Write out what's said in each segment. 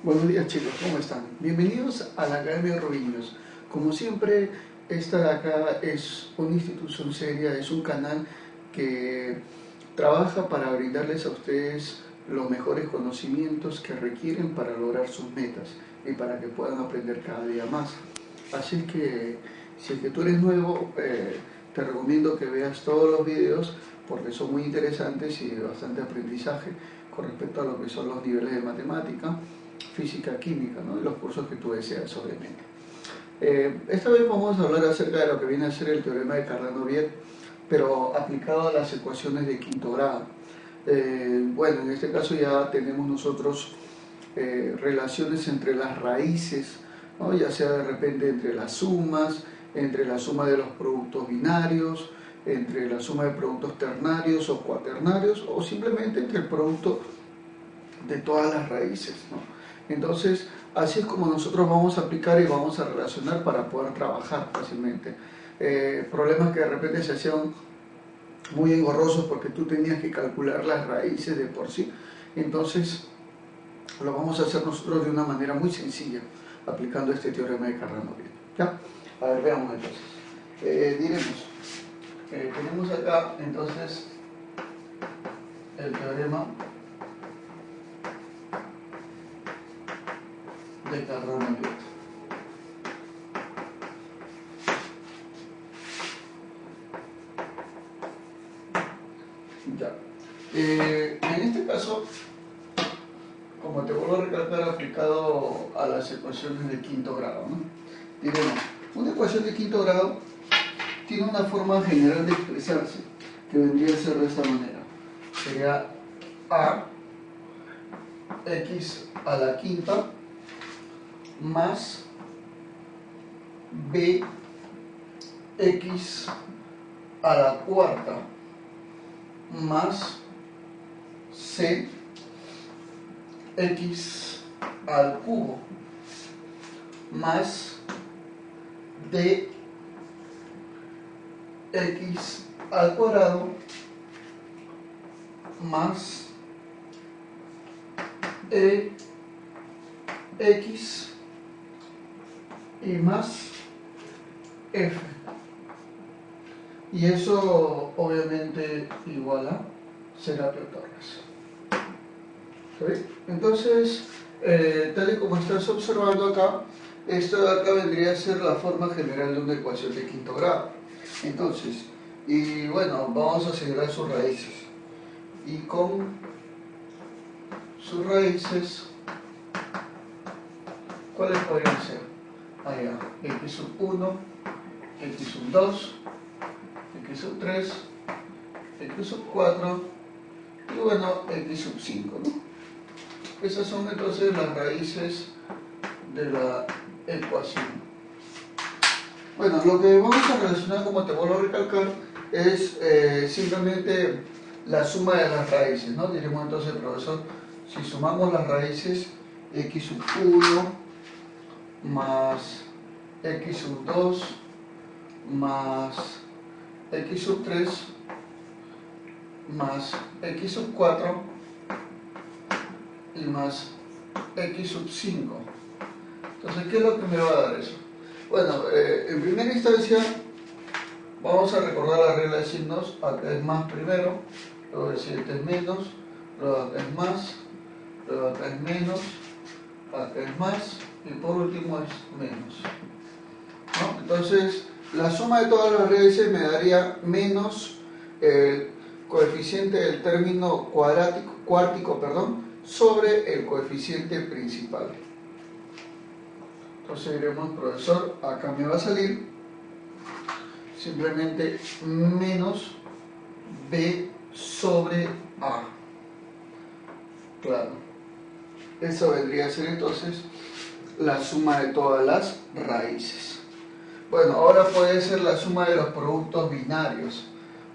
Buenos días chicos, ¿cómo están? Bienvenidos a la Academia Roviños. Como siempre, esta de acá es una institución seria, es un canal que trabaja para brindarles a ustedes los mejores conocimientos que requieren para lograr sus metas y para que puedan aprender cada día más. Así que, si es que tú eres nuevo, te recomiendo que veas todos los videos porque son muy interesantes y de bastante aprendizaje con respecto a lo que son los niveles de matemática, física, química, ¿no? Y los cursos que tú deseas, obviamente. Esta vez vamos a hablar acerca de lo que viene a ser el teorema de Cardano-Viet, pero aplicado a las ecuaciones de quinto grado. Bueno, en este caso ya tenemos nosotros relaciones entre las raíces, ¿no? Ya sea de repente entre las sumas, entre la suma de los productos binarios, entre la suma de productos ternarios o cuaternarios, o simplemente entre el producto de todas las raíces, ¿no? Entonces, así es como nosotros vamos a aplicar y vamos a relacionar para poder trabajar fácilmente. Problemas que de repente se hacían muy engorrosos porque tú tenías que calcular las raíces de por sí. Entonces, lo vamos a hacer nosotros de una manera muy sencilla, aplicando este teorema de Cardano-Viet. ¿Ya? A ver, veamos entonces. Diremos, tenemos acá entonces el teorema de Cardano-Viet. Ya. En este caso, como te vuelvo a recalcar, aplicado a las ecuaciones de quinto grado, ¿no? Diremos, una ecuación de quinto grado tiene una forma general de expresarse, que vendría a ser de esta manera. Sería a x a la quinta más b x a la cuarta más c x al cubo más d x al cuadrado más e x y más f. Y eso obviamente igual a Serapio Torres. ¿Sí? Entonces, tal y como estás observando acá, esto de acá vendría a ser la forma general de una ecuación de quinto grado. Entonces, y bueno, vamos a asegurar sus raíces. Y con sus raíces, ¿cuáles podrían ser? Allá, x sub 1, x sub 2, x sub 3, x sub 4 y bueno, x sub 5, ¿no? Esas son entonces las raíces de la ecuación. Bueno, lo que vamos a relacionar, como te vuelvo a recalcar, es simplemente la suma de las raíces, ¿no? Diremos entonces, profesor, si sumamos las raíces, x sub 1 más x sub 2 más x sub 3 más x sub 4 y más x sub 5. Entonces, ¿qué es lo que me va a dar eso? Bueno, en primera instancia vamos a recordar la regla de signos. Acá es más primero, luego el siguiente es menos, luego acá es más, luego acá es menos, acá es más y por último es menos, ¿no? Entonces, la suma de todas las raíces me daría menos el coeficiente del término cuártico, sobre el coeficiente principal. Entonces diremos, profesor, acá me va a salir simplemente menos b sobre a. Claro, eso vendría a ser entonces la suma de todas las raíces. Bueno, ahora puede ser la suma de los productos binarios,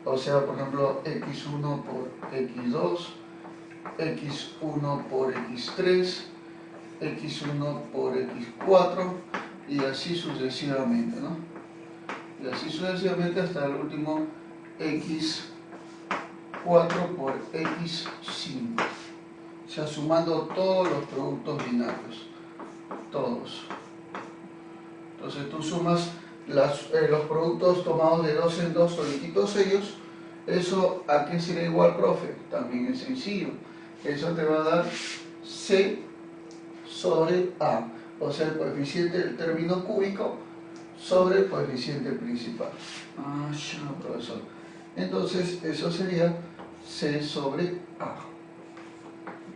o sea, por ejemplo, x1 por x2, x1 por x3, x1 por x4 y así sucesivamente, ¿no? Y así sucesivamente hasta el último x4 por x5. O sea, sumando todos los productos binarios. Todos. Entonces tú sumas los productos tomados de 2 en 2 solitos ellos. ¿Eso a qué será igual, profe? También es sencillo. Eso te va a dar C sobre A. O sea, el coeficiente del término cúbico sobre el coeficiente principal. Ah, ya, profesor. Entonces, eso sería C sobre A.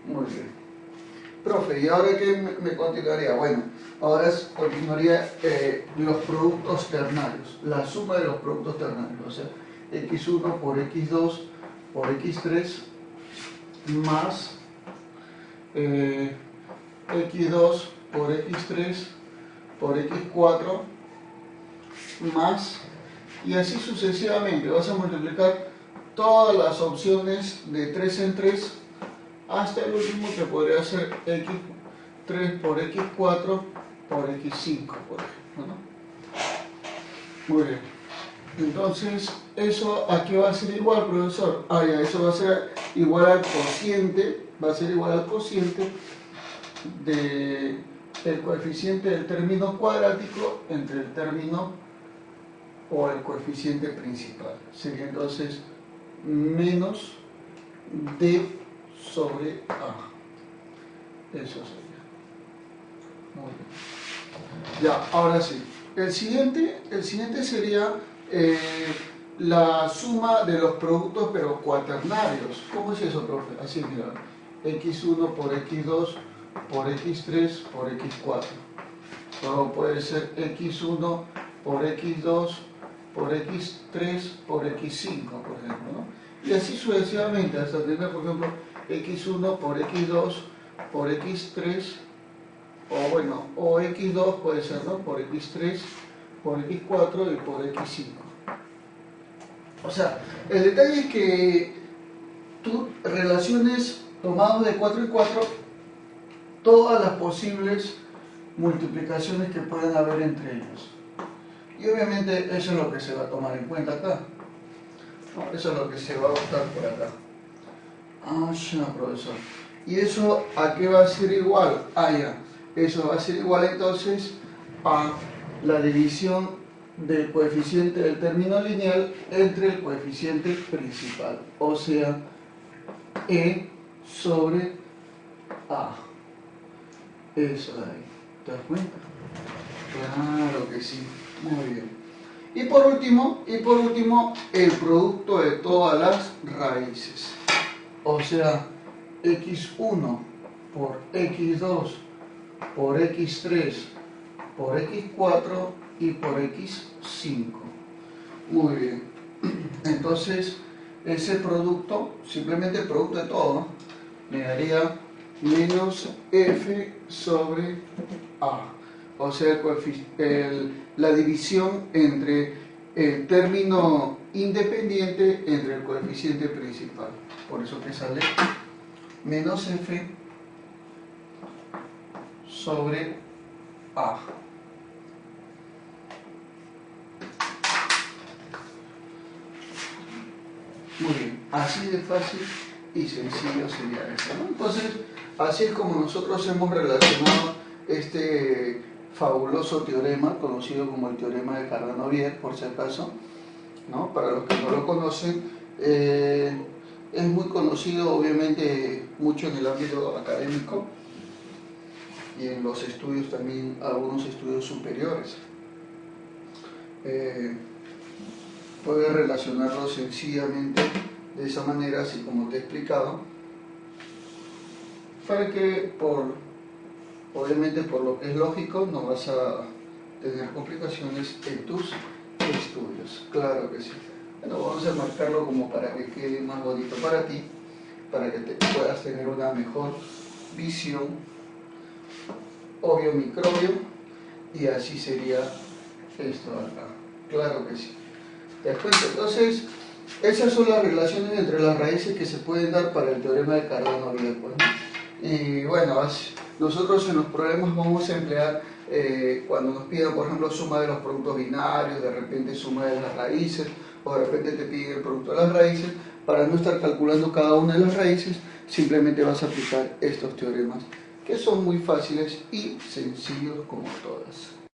Muy bien. Profe, ¿y ahora qué me continuaría? Bueno, ahora continuaría los productos ternarios, la suma de los productos ternarios, o sea, x1 por x2 por x3 más x2 por x3 por x4 más, y así sucesivamente. Vas a multiplicar todas las opciones de 3 en 3 hasta el último, que podría ser x3 por x4 por x5, por ejemplo, ¿no? Muy bien. Entonces, ¿eso a qué va a ser igual, profesor? Ah, ya, eso va a ser igual al cociente, va a ser igual al cociente del coeficiente del término cuadrático entre el término o el coeficiente principal. Sería entonces menos d sobre A. Eso sería. Muy bien. Ya, ahora sí. El siguiente sería la suma de los productos, pero cuaternarios. ¿Cómo es eso, profe? Así, mira. x1 por x2 por x3 por x4. Luego puede ser x1 por x2 por x3 por x5, por ejemplo, ¿no? Y así sucesivamente, hasta tener, por ejemplo, x1 por x2 por x3, o bueno, o x2 puede ser, ¿no? Por x3 por x4 y por x5. O sea, el detalle es que tú relaciones tomados de 4 en 4 todas las posibles multiplicaciones que puedan haber entre ellos. Y obviamente eso es lo que se va a tomar en cuenta acá. No, eso es lo que se va a optar por acá. Ah, ya, profesor. ¿Y eso a qué va a ser igual? Ah, ya. Eso va a ser igual entonces a la división del coeficiente del término lineal entre el coeficiente principal. O sea, E sobre A. Eso de ahí. ¿Te das cuenta? Claro que sí. Muy bien. Y por último, el producto de todas las raíces. O sea, x1 por x2 por x3 por x4 y por x5. Muy bien. Entonces, ese producto, simplemente el producto de todo, ¿no? Me daría menos f sobre a. O sea, la división entre el término independiente entre el coeficiente principal. Por eso que sale menos f sobre a. Muy bien, así de fácil y sencillo sería eso, ¿no? Entonces, así es como nosotros hemos relacionado este fabuloso teorema, conocido como el teorema de Cardano-Vierge, por si acaso, ¿no? Para los que no lo conocen, es muy conocido, obviamente, mucho en el ámbito académico y en los estudios también, algunos estudios superiores. Puedes relacionarlo sencillamente de esa manera, así como te he explicado, para que obviamente por lo que es lógico no vas a tener complicaciones en tus estudios. Claro que sí. Bueno, vamos a marcarlo como para que quede más bonito para ti, para que puedas tener una mejor visión, obvio microbio, y así sería esto acá. Claro que sí. ¿Te das cuenta? Entonces, esas son las relaciones entre las raíces que se pueden dar para el teorema de Cardano-Vierge, pues, ¿no? Y bueno, nosotros en los problemas vamos a emplear, cuando nos pidan, por ejemplo, suma de los productos binarios, de repente suma de las raíces, o de repente te piden el producto de las raíces, para no estar calculando cada una de las raíces, simplemente vas a aplicar estos teoremas que son muy fáciles y sencillos como todas.